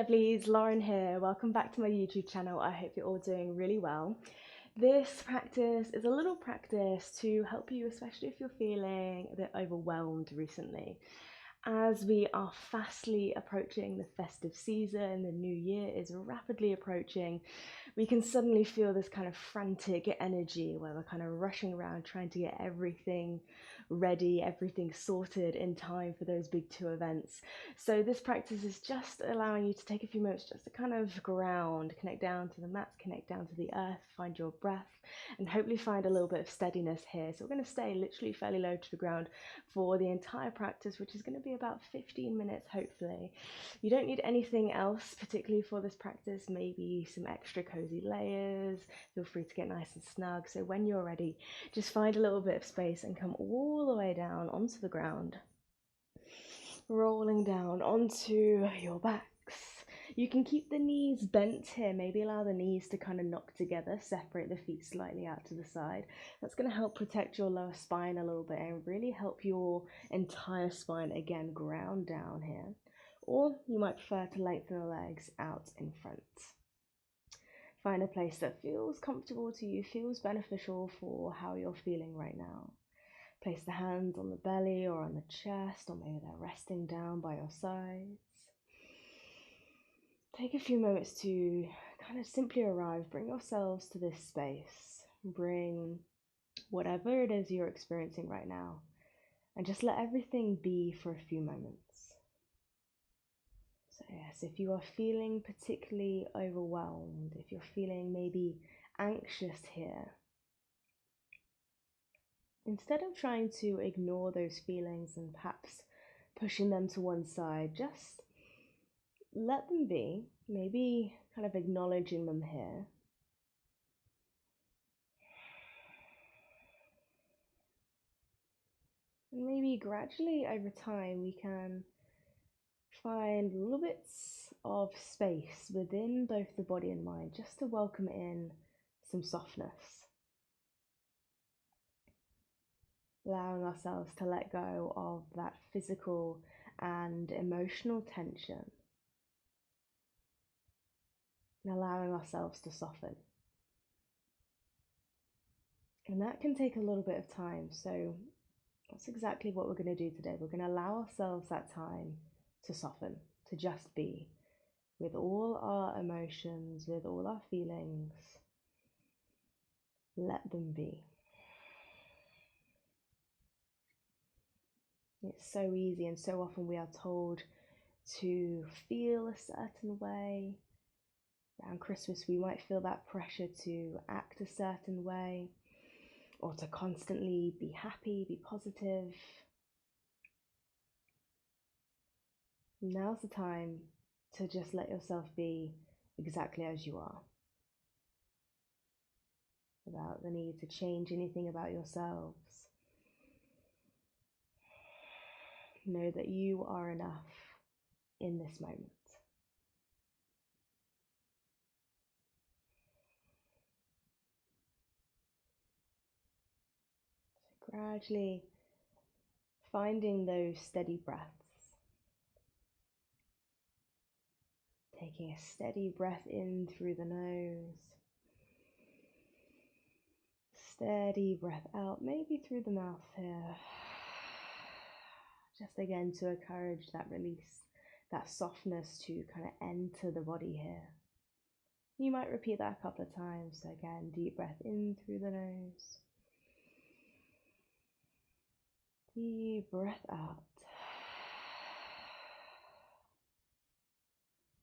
lovelies, Lauren here. Welcome back to my YouTube channel. I hope you're all doing really well. This practice is a little practice to help you, especially if you're feeling a bit overwhelmed recently. As we are fastly approaching the festive season, the new year is rapidly approaching, we can suddenly feel this kind of frantic energy where we're kind of rushing around trying to get everything ready, everything sorted in time for those big two events. So this practice is just allowing you to take a few moments just to kind of ground, connect down to the mat, connect down to the earth, find your breath, and hopefully find a little bit of steadiness here. So we're going to stay literally fairly low to the ground for the entire practice, which is going to be about 15 minutes, hopefully. You don't need anything else particularly for this practice, maybe some extra cozy layers. Feel free to get nice and snug. So when you're ready, just find a little bit of space and come all the way down onto the ground, rolling down onto your backs. You can keep the knees bent here, maybe allow the knees to kind of knock together, separate the feet slightly out to the side. That's going to help protect your lower spine a little bit and really help your entire spine again ground down here. Or you might prefer to lengthen the legs out in front. Find a place that feels comfortable to you, feels beneficial for how you're feeling right now. Place the hands on the belly or on the chest, or maybe they're resting down by your sides. Take a few moments to kind of simply arrive, bring yourselves to this space, bring whatever it is you're experiencing right now, and just let everything be for a few moments. So yes, if you are feeling particularly overwhelmed, if you're feeling maybe anxious here, instead of trying to ignore those feelings and perhaps pushing them to one side, just let them be, maybe kind of acknowledging them here. And maybe gradually over time we can find little bits of space within both the body and mind just to welcome in some softness. Allowing ourselves to let go of that physical and emotional tension. And allowing ourselves to soften. And that can take a little bit of time, so that's exactly what we're going to do today. We're going to allow ourselves that time to soften, to just be with all our emotions, with all our feelings. Let them be. It's so easy, and so often we are told to feel a certain way. Around Christmas, we might feel that pressure to act a certain way, or to constantly be happy, be positive. Now's the time to just let yourself be exactly as you are, without the need to change anything about yourselves. Know that you are enough in this moment. So gradually finding those steady breaths. Taking a steady breath in through the nose. Steady breath out, maybe through the mouth here. Just again to encourage that release, that softness to kind of enter the body here. You might repeat that a couple of times. So again, deep breath in through the nose. Deep breath out.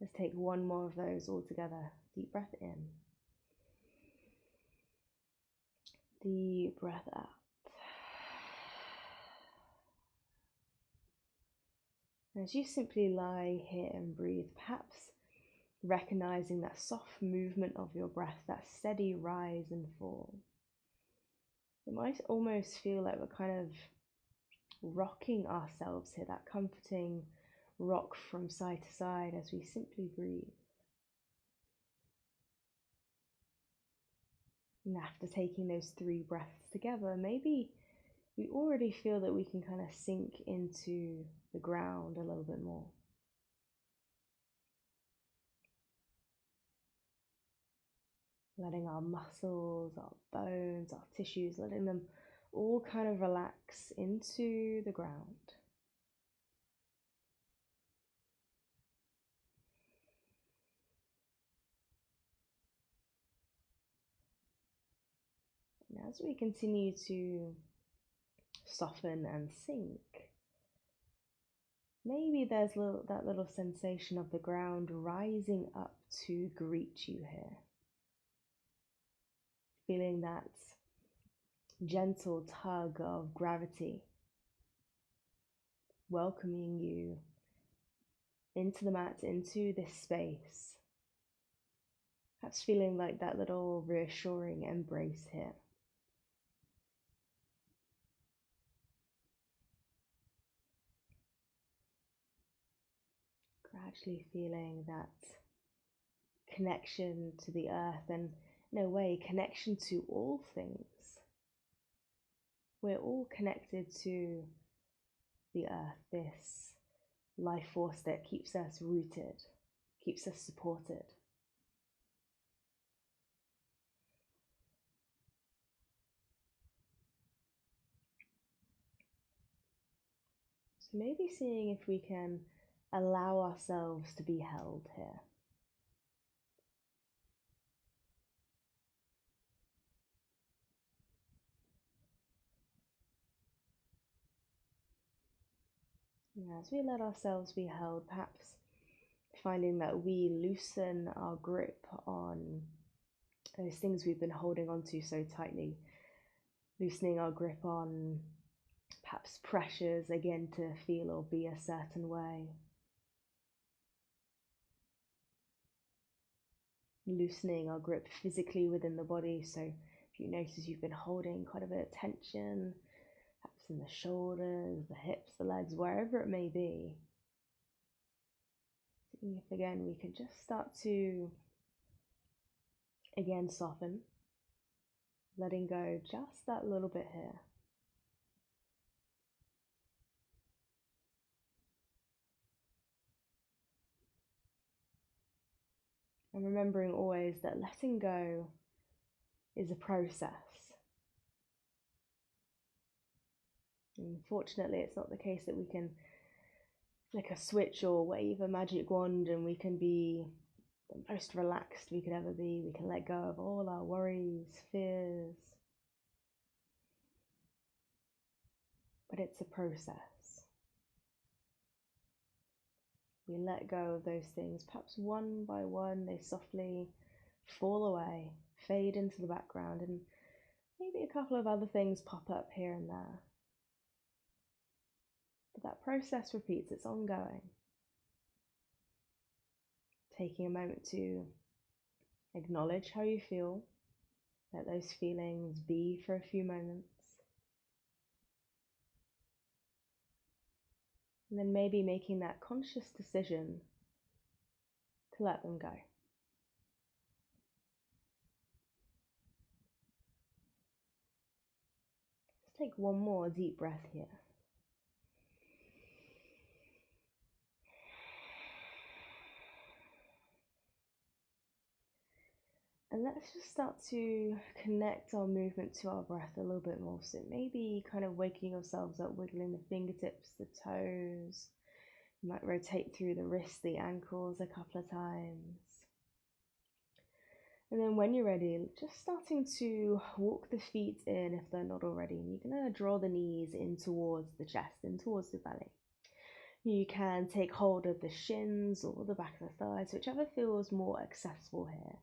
Let's take one more of those all together. Deep breath in. Deep breath out. As you simply lie here and breathe, perhaps recognizing that soft movement of your breath, that steady rise and fall. It might almost feel like we're kind of rocking ourselves here, that comforting rock from side to side as we simply breathe. And after taking those 3 breaths together, maybe we already feel that we can kind of sink into the ground a little bit more. letting our muscles, our bones, our tissues, letting them all kind of relax into the ground. And as we continue to soften and sink, maybe there's that little sensation of the ground rising up to greet you here. Feeling that gentle tug of gravity welcoming you into the mat, into this space. Perhaps feeling like that little reassuring embrace here. Gradually feeling that connection to the earth and, in a way, connection to all things. We're all connected to the earth, this life force that keeps us rooted, keeps us supported. So maybe seeing if we can allow ourselves to be held here. As we let ourselves be held, perhaps finding that we loosen our grip on those things we've been holding on to so tightly, loosening our grip on perhaps pressures again to feel or be a certain way, loosening our grip physically within the body. So if you notice you've been holding quite a bit of tension, perhaps in the shoulders, the hips, the legs, wherever it may be, seeing if again we can just start to again soften, letting go just that little bit here. And remembering always that letting go is a process. Unfortunately, it's not the case that we can flick a switch or wave a magic wand and we can be the most relaxed we could ever be. We can let go of all our worries, fears. But it's a process. We let go of those things, perhaps one by one, they softly fall away, fade into the background, and maybe a couple of other things pop up here and there. But that process repeats, it's ongoing. Taking a moment to acknowledge how you feel, let those feelings be for a few moments. And then maybe making that conscious decision to let them go. Let's take one more deep breath here. And let's just start to connect our movement to our breath a little bit more. So maybe kind of waking yourselves up, wiggling the fingertips, the toes. You might rotate through the wrists, the ankles a couple of times. And then when you're ready, just starting to walk the feet in if they're not already. And you're going to draw the knees in towards the chest, in towards the belly. You can take hold of the shins or the back of the thighs, whichever feels more accessible here.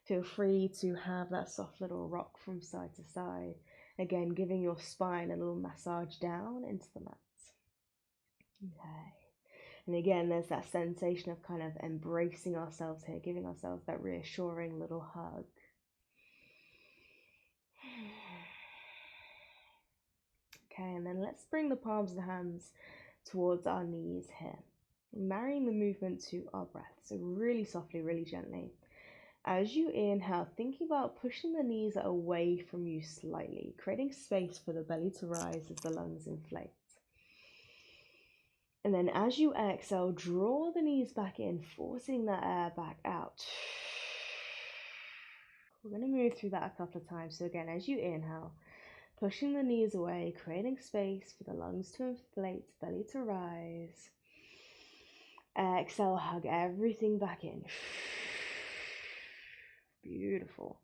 Feel free to have that soft little rock from side to side. Again, giving your spine a little massage down into the mat. Okay. And again, there's that sensation of kind of embracing ourselves here, giving ourselves that reassuring little hug. Okay, and then let's bring the palms of the hands towards our knees here, marrying the movement to our breath. So really softly, really gently. As you inhale, thinking about pushing the knees away from you slightly, creating space for the belly to rise as the lungs inflate. And then as you exhale, draw the knees back in, forcing that air back out. We're going to move through that a couple of times. So again, as you inhale, pushing the knees away, creating space for the lungs to inflate, belly to rise. Exhale, hug everything back in. Beautiful.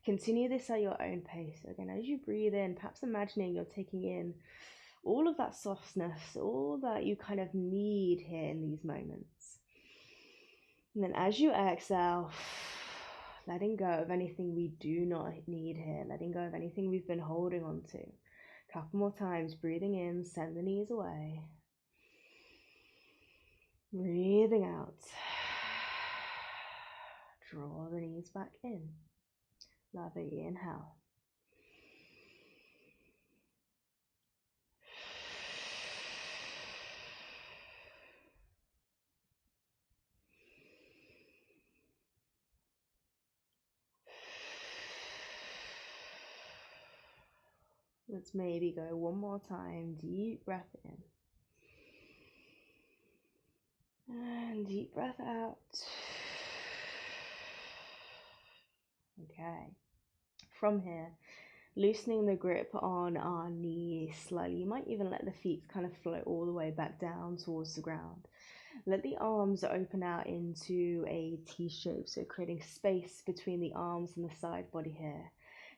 Continue this at your own pace. Again, as you breathe in, perhaps imagining you're taking in all of that softness, all that you kind of need here in these moments. And then as you exhale, letting go of anything we do not need here, letting go of anything we've been holding on to. A couple more times, breathing in, send the knees away. Breathing out. Draw the knees back in. Lovely, inhale. Let's maybe go one more time. Deep breath in. And deep breath out. Okay. From here, loosening the grip on our knees slightly. You might even let the feet kind of float all the way back down towards the ground. Let the arms open out into a T shape, so creating space between the arms and the side body here.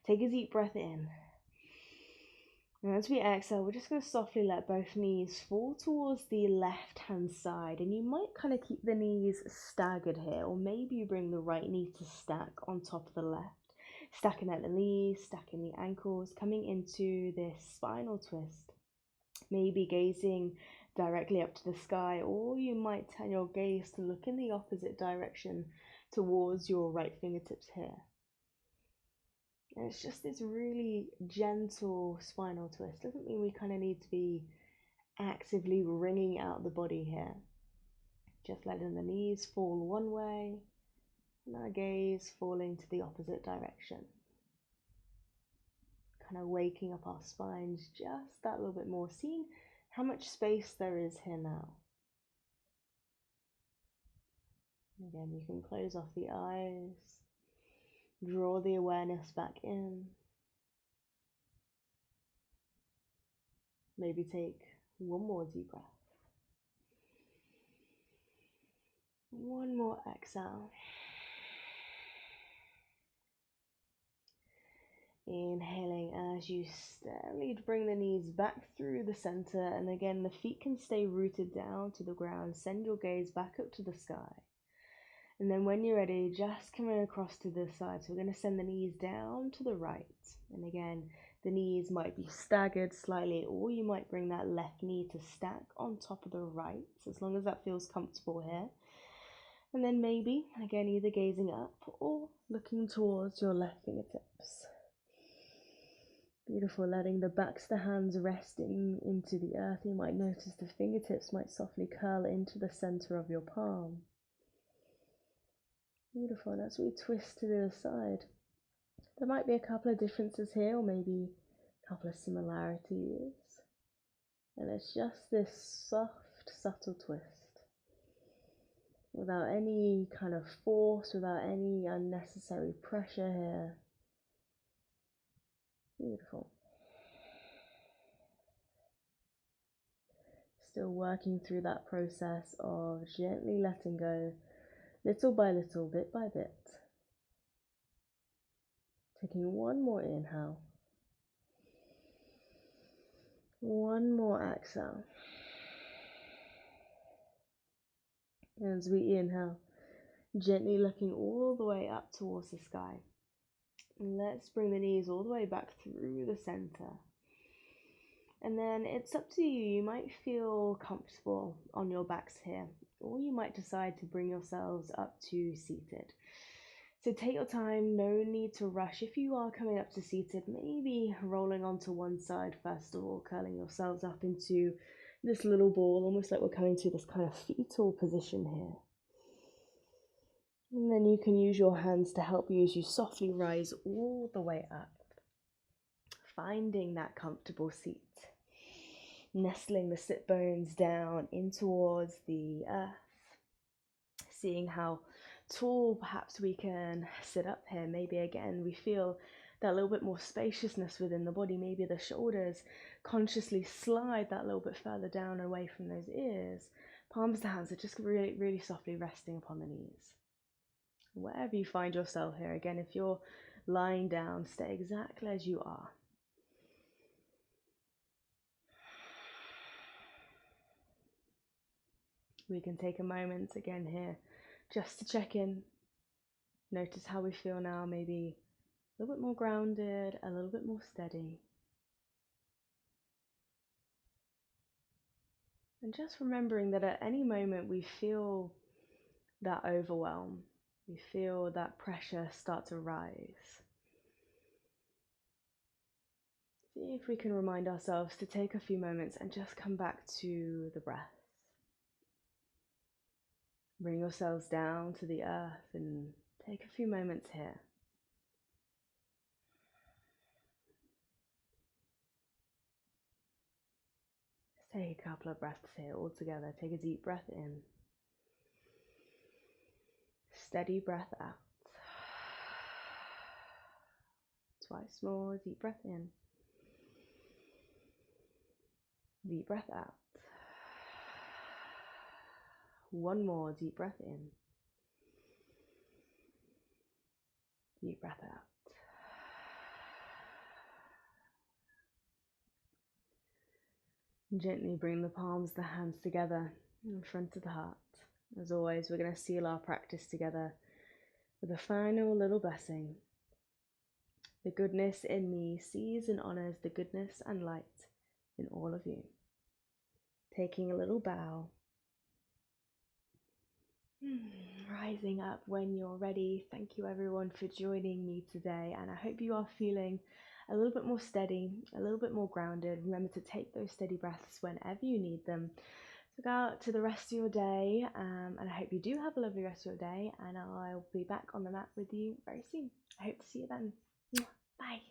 Take a deep breath in. And as we exhale, we're just going to softly let both knees fall towards the left-hand side. And you might kind of keep the knees staggered here, or maybe you bring the right knee to stack on top of the left. Stacking at the knees, stacking the ankles, coming into this spinal twist. Maybe gazing directly up to the sky, or you might turn your gaze to look in the opposite direction towards your right fingertips here. And it's just this really gentle spinal twist. Doesn't mean we kind of need to be actively wringing out the body here. Just letting the knees fall one way and our gaze falling to the opposite direction. Kind of waking up our spines just that little bit more, seeing how much space there is here now. Again, you can close off the eyes. Draw the awareness back in. Maybe take one more deep breath. One more exhale. Inhaling as you steadily bring the knees back through the center, and again the feet can stay rooted down to the ground. Send your gaze back up to the sky. And then when you're ready, just coming across to this side. So we're going to send the knees down to the right. And again, the knees might be staggered slightly, or you might bring that left knee to stack on top of the right, as long as that feels comfortable here. And then maybe, again, either gazing up or looking towards your left fingertips. Beautiful, letting the backs of the hands resting into the earth. You might notice the fingertips might softly curl into the center of your palm. Beautiful, and as we twist to the other side, there might be a couple of differences here, or maybe a couple of similarities. And it's just this soft, subtle twist, without any kind of force, without any unnecessary pressure here. Beautiful. Still working through that process of gently letting go, little by little, bit by bit. Taking one more inhale. One more exhale. And as we inhale, gently looking all the way up towards the sky. Let's bring the knees all the way back through the center. And then it's up to you. You might feel comfortable on your backs here, or you might decide to bring yourselves up to seated. So take your time, no need to rush. If you are coming up to seated, maybe rolling onto one side first of all, curling yourselves up into this little ball, almost like we're coming to this kind of fetal position here. And then you can use your hands to help you as you softly rise all the way up, finding that comfortable seat, nestling the sit bones down in towards the earth, seeing how tall, perhaps we can sit up here. Maybe again we feel that little bit more spaciousness within the body. Maybe the shoulders consciously slide that little bit further down away from those ears. Palms of the hands are just really, really softly resting upon the knees. Wherever you find yourself here, again, if you're lying down, stay exactly as you are. We can take a moment again here just to check in. Notice how we feel now, maybe a little bit more grounded, a little bit more steady. And just remembering that at any moment we feel that overwhelm, we feel that pressure start to rise. See if we can remind ourselves to take a few moments and just come back to the breath. Bring yourselves down to the earth and take a few moments here. Let's take a couple of breaths here all together. Take a deep breath in. Steady breath out. Twice more, deep breath in. Deep breath out. One more, deep breath in. Deep breath out. Gently bring the palms of the hands together in front of the heart. As always, we're going to seal our practice together with a final little blessing. The goodness in me sees and honors the goodness and light in all of you. Taking a little bow. Rising up when you're ready. Thank you everyone for joining me today, and I hope you are feeling a little bit more steady, a little bit more grounded. Remember to take those steady breaths whenever you need them. So go out to the rest of your day, and I hope you do have a lovely rest of your day, and I'll be back on the mat with you very soon. I hope to see you then. Bye.